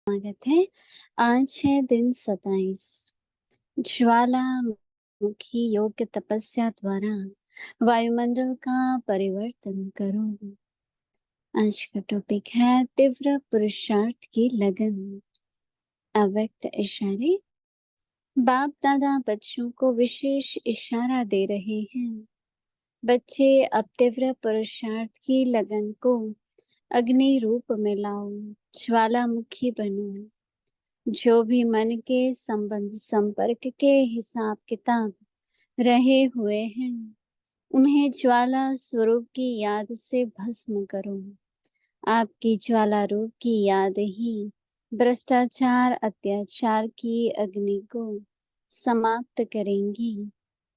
स्वागत है। आज है दिन 27। ज्वालामुखी योग तपस्या द्वारा वायुमंडल का परिवर्तन करो। आज का टॉपिक है तीव्र पुरुषार्थ की लगन। अव्यक्त इशारे। बाप दादा बच्चों को विशेष इशारा दे रहे हैं। बच्चे अब तीव्र पुरुषार्थ की लगन को अग्नि रूप में लाओ, ज्वालामुखी बनो। जो भी मन के संबंध संपर्क के हिसाब किताब रहे हुए हैं, उन्हें ज्वाला स्वरूप की याद से भस्म करो। आपकी ज्वाला रूप की याद ही भ्रष्टाचार अत्याचार की अग्नि को समाप्त करेंगी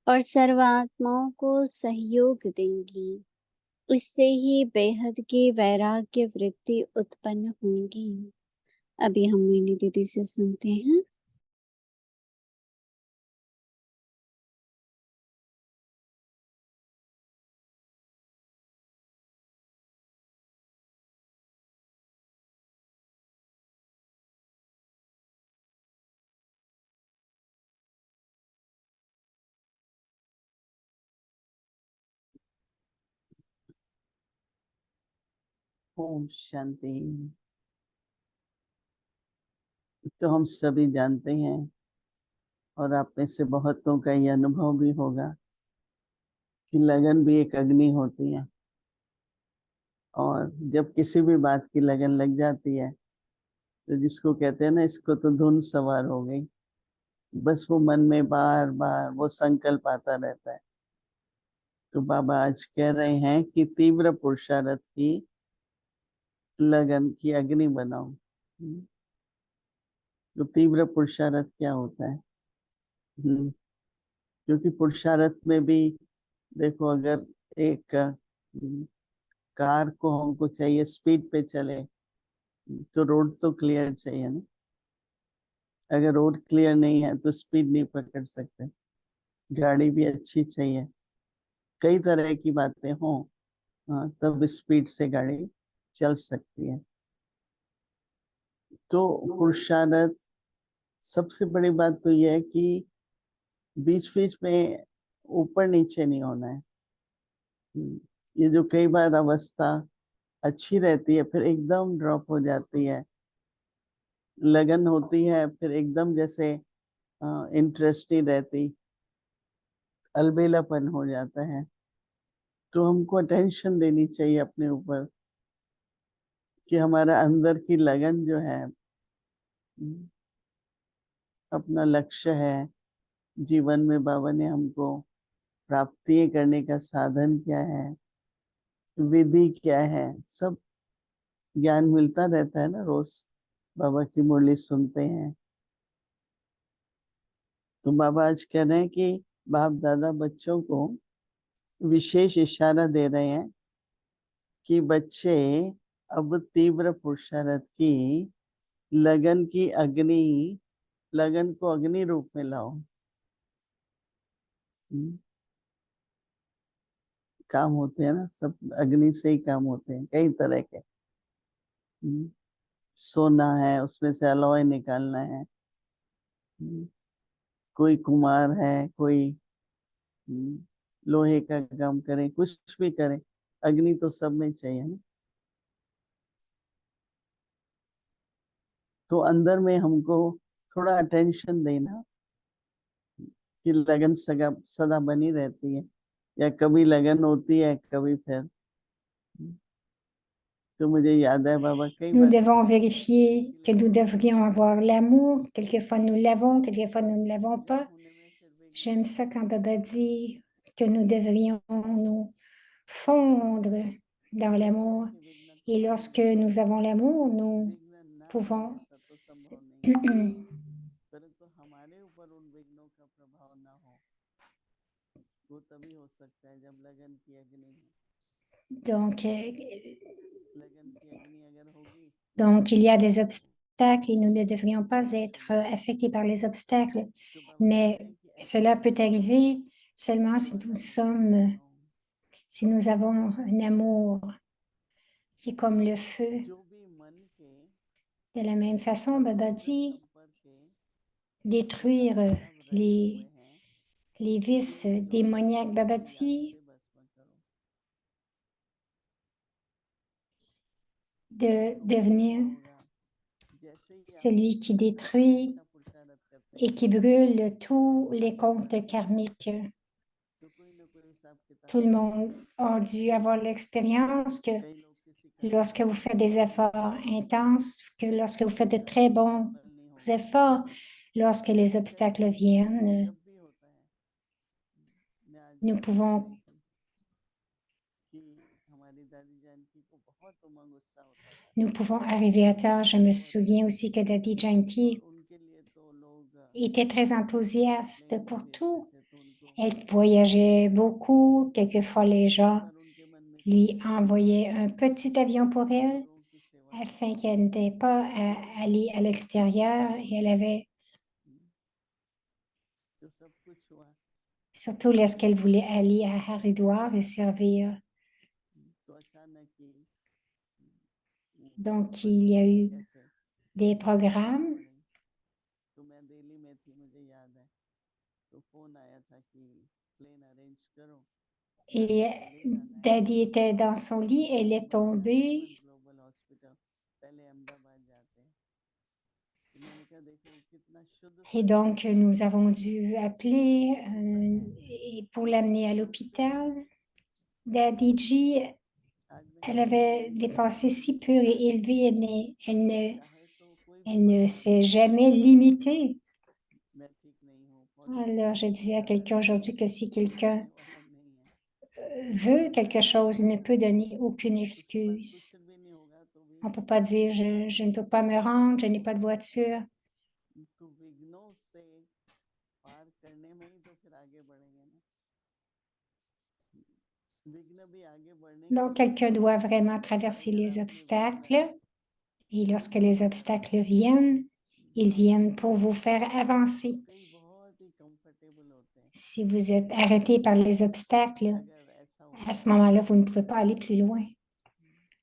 और सर्वात्माओं को सहयोग देंगी। इससे ही बेहद की वैराग्य वृत्ति उत्पन्न होंगी। अभी हम मोहिनी दीदी से सुनते हैं। ओम शांति। तो हम सभी जानते हैं और आप में से बहुतों का ये अनुभव भी होगा कि लगन भी एक अग्नि होती है, और जब किसी भी बात की लगन लग जाती है तो जिसको कहते हैं ना, इसको तो धुन सवार हो गई। बस वो मन में बार बार वो संकल्प आता रहता है। तो बाबा आज कह रहे हैं कि तीव्र पुरुषार्थ की लगन की अग्नि बनाओ। तो तीव्र पुरुषार्थ क्या होता है? क्योंकि पुरुषार्थ में भी देखो, अगर एक कार को हमको चाहिए स्पीड पे चले, तो रोड तो क्लियर चाहिए ना। अगर रोड क्लियर नहीं है तो स्पीड नहीं पकड़ सकते। गाड़ी भी अच्छी चाहिए, कई तरह की बातें हों, हाँ, तब स्पीड से गाड़ी चल सकती है। तो पुरुषार्थ सबसे बड़ी बात तो यह है कि बीच बीच में ऊपर नीचे नहीं होना है। ये जो कई बार अवस्था अच्छी रहती है फिर एकदम ड्रॉप हो जाती है, लगन होती है फिर एकदम जैसे इंटरेस्ट नहीं रहती, अलबेलापन हो जाता है। तो हमको अटेंशन देनी चाहिए अपने ऊपर कि हमारा अंदर की लगन जो है, अपना लक्ष्य है जीवन में, बाबा ने हमको प्राप्ति करने का साधन क्या है, विधि क्या है, सब ज्ञान मिलता रहता है ना। रोज बाबा की मुरली सुनते हैं तो बाबा आज कह रहे हैं कि बाप दादा बच्चों को विशेष इशारा दे रहे हैं कि बच्चे अब तीव्र पुरुषार्थ की लगन की अग्नि, लगन को अग्नि रूप में लाओ। काम होते हैं ना, सब अग्नि से ही काम होते हैं, कई तरह के। सोना है, उसमें से अलॉय निकालना है। कोई कुमार है, कोई लोहे का काम करे, कुछ भी करे, अग्नि तो सब में चाहिए ना। तो अंदर में हमको थोड़ा अटेंशन देना कि लगन सदा सदा बनी रहती है, या कभी लगन होती है कभी फिर। तो मुझे याद है बाबा कई Nous बार devons vérifier que nous devrions avoir l'amour. Quelquefois nous l'avons, quelquefois nous ne l'avons pas. J'aime ça quand Baba dit que nous devrions nous fondre dans l'amour. Et lorsque nous avons l'amour, nous pouvons परंतु हमारे ऊपर उन विघ्नों का प्रभाव ना हो, वो तभी हो सकता है जब लगन की अग्नि है। donc, लगन की अग्नि अगर होगी donc il y a des obstacles et nous ne devrions pas être affectés par les obstacles, तो बाबा कह mais रहे हैं कि ऐसे cela peut arriver seulement si nous sommes, si nous avons un amour qui est comme le feu, जो भी मन के De la même façon, Baba dit détruire les vices démoniaques. Baba dit de devenir celui qui détruit et qui brûle tous les comptes karmiques. Tout le monde a dû avoir l'expérience que lorsque vous faites des efforts intenses, que lorsque vous faites de très bons efforts, lorsque les obstacles viennent, nous pouvons arriver à temps. Je me souviens aussi que Daddy Janki était très enthousiaste pour tout. Elle voyageait beaucoup. Quelquefois, les gens lui envoyaient un petit avion pour elle afin qu'elle n'ait pas à aller à l'extérieur. Et elle avait, surtout lorsqu'elle voulait aller à Haridwar et servir. Donc, il y a eu des programmes. Et Daddy était dans son lit, elle est tombée. Et donc, nous avons dû appeler pour l'amener à l'hôpital. Daddy G, elle avait des pensées si pures et élevées, elle ne s'est jamais limitée. Alors, je disais à quelqu'un aujourd'hui que si quelqu'un veut quelque chose, il ne peut donner aucune excuse. On ne peut pas dire je ne peux pas me rendre, je n'ai pas de voiture. Donc, quelqu'un doit vraiment traverser les obstacles. Et lorsque les obstacles viennent, ils viennent pour vous faire avancer. Si vous êtes arrêté par les obstacles, à ce moment-là, vous ne pouvez pas aller plus loin.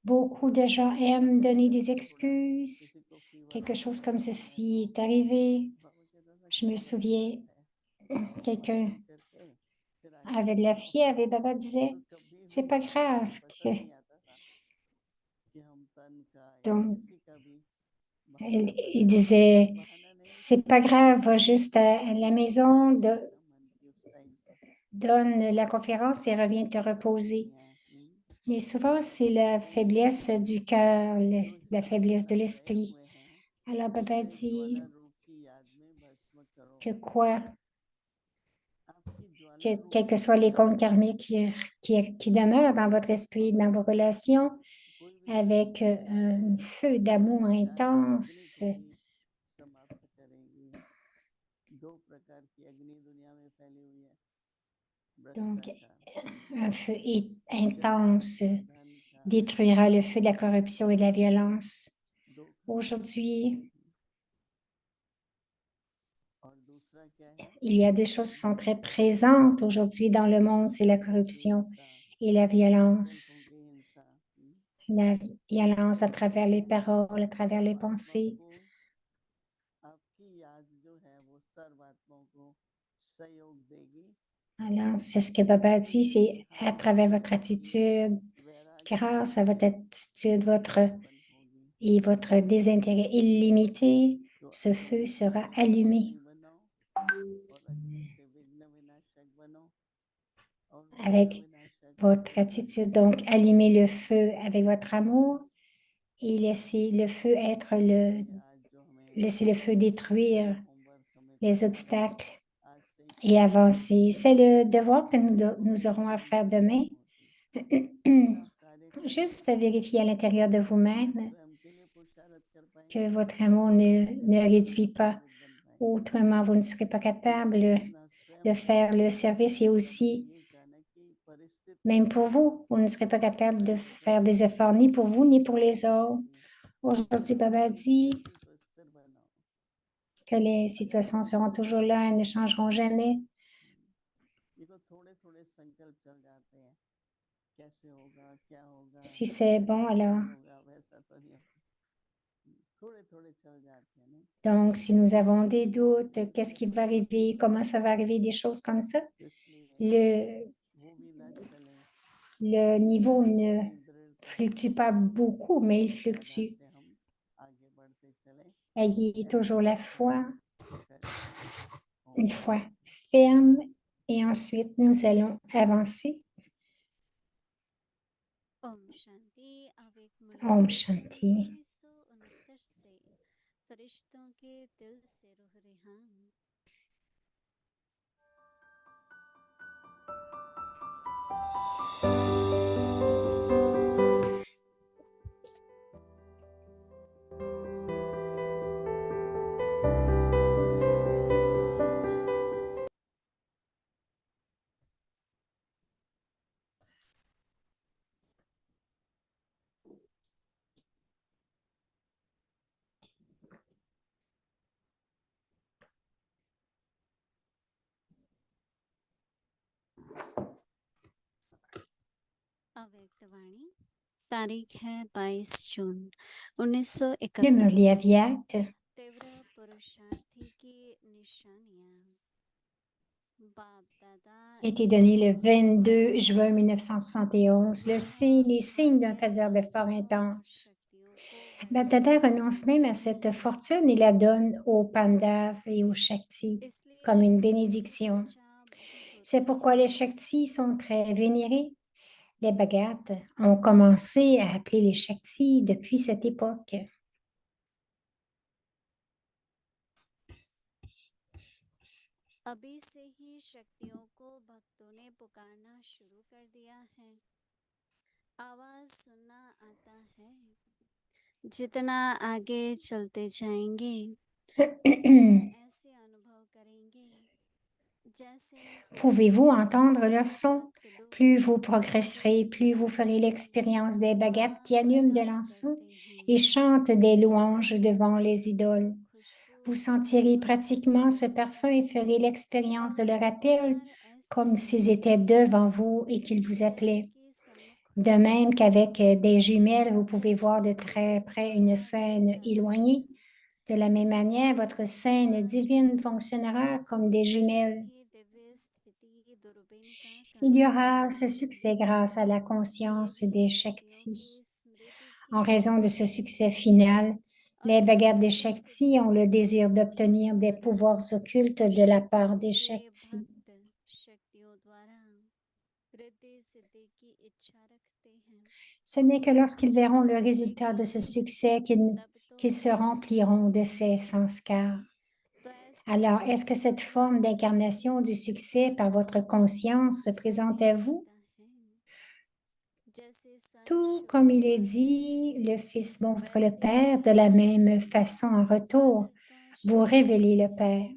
Beaucoup de gens aiment donner des excuses. Quelque chose comme ceci est arrivé. Je me souviens, quelqu'un avait de la fièvre et Baba disait, c'est pas grave. Donc, il disait, c'est pas grave, va juste à la maison, donne la conférence et reviens te reposer. Mais souvent, c'est la faiblesse du cœur, la faiblesse de l'esprit. Alors, Baba dit que quels que soient les comptes karmiques qui demeurent dans votre esprit, dans vos relations, avec un feu d'amour intense. Donc, un feu intense détruira le feu de la corruption et de la violence. Aujourd'hui, il y a deux choses qui sont très présentes aujourd'hui dans le monde, c'est la corruption et la violence. La violence à travers les paroles, à travers les pensées. Alors, c'est ce que Baba dit, c'est à travers votre attitude, grâce à votre attitude, et votre désintérêt illimité, ce feu sera allumé. Avec votre attitude, donc allumez le feu avec votre amour et laissez le feu laissez le feu détruire les obstacles et avancer. C'est le devoir que nous aurons à faire demain. Juste vérifier à l'intérieur de vous-même que votre amour ne réduit pas. Autrement, vous ne serez pas capable de faire le service et aussi, même pour vous, vous ne serez pas capable de faire des efforts ni pour vous ni pour les autres. Aujourd'hui, Baba dit que les situations seront toujours là et ne changeront jamais. Si c'est bon, alors थोड़े-थोड़े चल जाते हैं नहीं? Donc, si nous avons des doutes, qu'est-ce qui va arriver, comment ça va arriver, des choses comme ça, तो इसलिए le, वो भी ना चले, le niveau ne अपनी दृढ़ता fluctue pas beaucoup, mais il के आधार fluctue. से हम आगे बढ़ते चले, Ayez toujours la foi, करते une ओम foi ferme, et ensuite nous allons avancer. Om Shanti. Awake Om मुलाकात Shanti. 1969 से फरिश्तों के दिल से रूह रिहान। अव्यक्तवाणी तारीख है 22 जून 1971। Le Murli Avyakt तीव्र पुरुषार्थी की निशानियां। बाप दादा a été donné le 22 juin 1971, les signes d'un faiseur d'effort intense. Baptada renonce même à cette fortune et la donne aux Pandavas et aux Shakti comme une bénédiction. C'est pourquoi les Shakti sont très vénérés. Les Bhagats ont commencé à appeler les Shakti depuis cette époque. अभी से ही शक्तियों को भक्तों ने पुकारना शुरू कर दिया है। आवाज सुनना आता है। जितना आगे चलते जाएंगे ऐसे अनुभव करेंगे जैसे Pouvez-vous entendre leur son? Plus vous progresserez, plus vous ferez l'expérience des Bhagats qui allument de l'encens et chantent des louanges devant les idoles. Vous sentirez pratiquement ce parfum et ferez l'expérience de leur appel comme s'ils étaient devant vous et qu'ils vous appelaient. De même qu'avec des jumelles, vous pouvez voir de très près une scène éloignée. De la même manière, votre scène divine fonctionnera comme des jumelles. Il y aura ce succès grâce à la conscience des Shakti. En raison de ce succès final, les Bhagats des Shakti ont le désir d'obtenir des pouvoirs occultes de la part des Shakti. Ce n'est que lorsqu'ils verront le résultat de ce succès qu'ils se rempliront de ces sanskars. Alors, est-ce que cette forme d'incarnation du succès par votre conscience se présente à vous? Tout comme il est dit, le Fils montre le Père de la même façon en retour. Vous révélez le Père.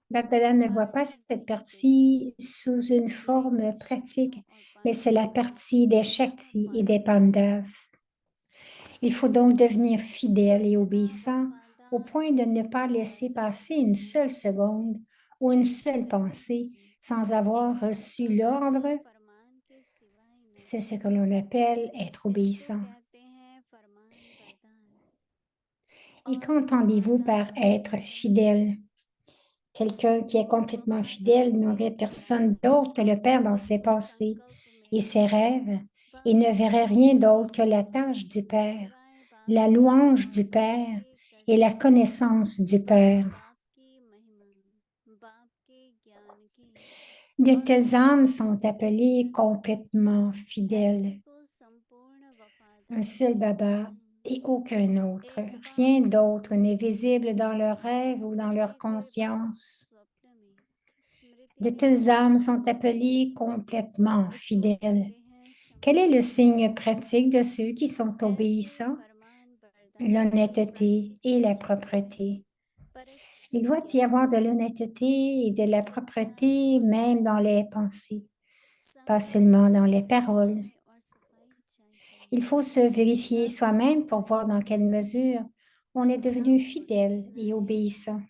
Baptada ne voit pas cette partie sous une forme pratique, mais c'est la partie des Shakti et des Pandavas. Il faut donc devenir fidèle et obéissant au point de ne pas laisser passer une seule seconde ou une seule pensée sans avoir reçu l'ordre. C'est ce que l'on appelle être obéissant. Et qu'entendez-vous par être fidèle? Quelqu'un qui est complètement fidèle n'aurait personne d'autre que le Père dans ses pensées et ses rêves et ne verrait rien d'autre que la tâche du Père, la louange du Père et la connaissance du Père. De telles âmes sont appelées complètement fidèles. Un seul Baba et aucun autre. Rien d'autre n'est visible dans leurs rêves ou dans leur conscience. De telles âmes sont appelées complètement fidèles. Quel est le signe pratique de ceux qui sont obéissants? L'honnêteté et la propreté. Il doit y avoir de l'honnêteté et de la propreté même dans les pensées, pas seulement dans les paroles. Il faut se vérifier soi-même pour voir dans quelle mesure on est devenu fidèle et obéissant.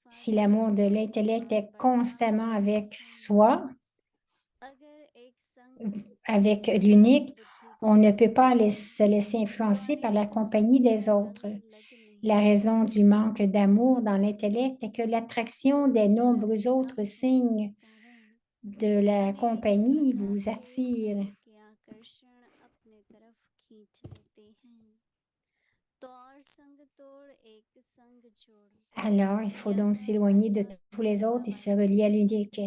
Si l'amour de l'intellect est constamment avec soi, avec l'unique, On ne peut pas se laisser influencer par la compagnie des autres. La raison du manque d'amour dans l'intellect est que l'attraction des nombreux autres signes de la compagnie vous attire. Alors, il faut donc s'éloigner de tous les autres et se relier à l'unique.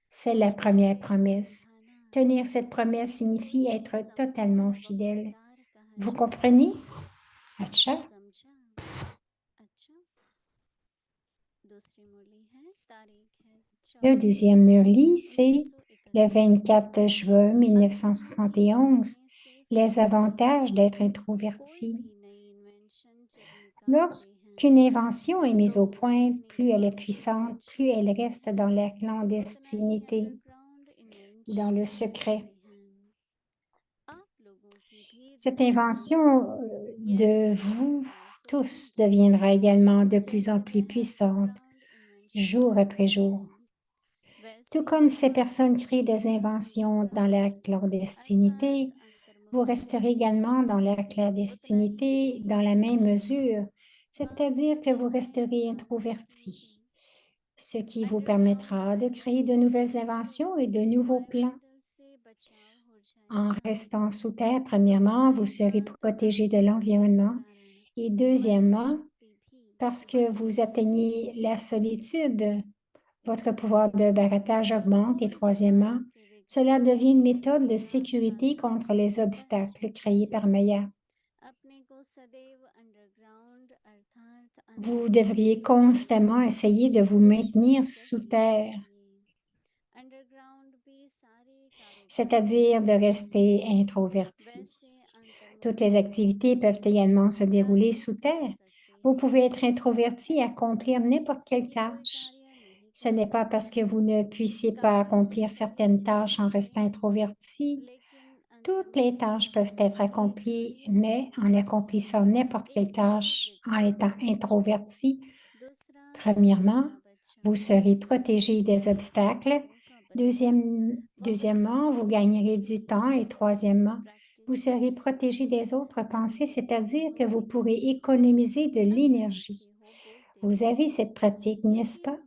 C'est la première promesse. Tenir cette promesse signifie être totalement fidèle. Vous comprenez? Acha. Le deuxième Murli, c'est le 24 juin 1971, les avantages d'être introverti. Lorsqu'une invention est mise au point, plus elle est puissante, plus elle reste dans la clandestinité, dans le secret. Cette invention de vous tous deviendra également de plus en plus puissante, jour après jour. Tout comme ces personnes créent des inventions dans la clandestinité, vous resterez également dans la clandestinité dans la même mesure, c'est-à-dire que vous resterez introverti, ce qui vous permettra de créer de nouvelles inventions et de nouveaux plans. En restant sous terre, premièrement, vous serez protégé de l'environnement et deuxièmement, parce que vous atteignez la solitude, votre pouvoir de barattage augmente et troisièmement, cela devient une méthode de sécurité contre les obstacles créés par Maya. Vous devriez constamment essayer de vous maintenir sous terre, c'est-à-dire de rester introverti. Toutes les activités peuvent également se dérouler sous terre. Vous pouvez être introverti et accomplir n'importe quelle tâche. Ce n'est pas parce que vous ne puissiez pas accomplir certaines tâches en restant introverti. Toutes les tâches peuvent être accomplies, mais en accomplissant n'importe quelle tâche en étant introverti, premièrement, vous serez protégé des obstacles. Deuxièmement, vous gagnerez du temps et troisièmement, vous serez protégé des autres pensées, c'est-à-dire que vous pourrez économiser de l'énergie. Vous avez cette pratique, n'est-ce pas?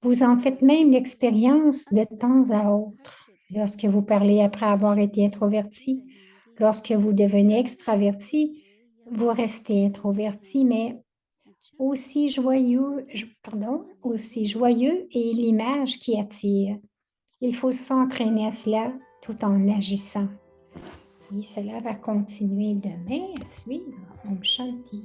Vous en faites même l'expérience de temps à autre. Lorsque vous parlez après avoir été introverti, lorsque vous devenez extraverti, vous restez introverti, mais aussi joyeux est l'image qui attire. Il faut s'entraîner à cela tout en agissant. Et cela va continuer demain à suivre. Om Shanti.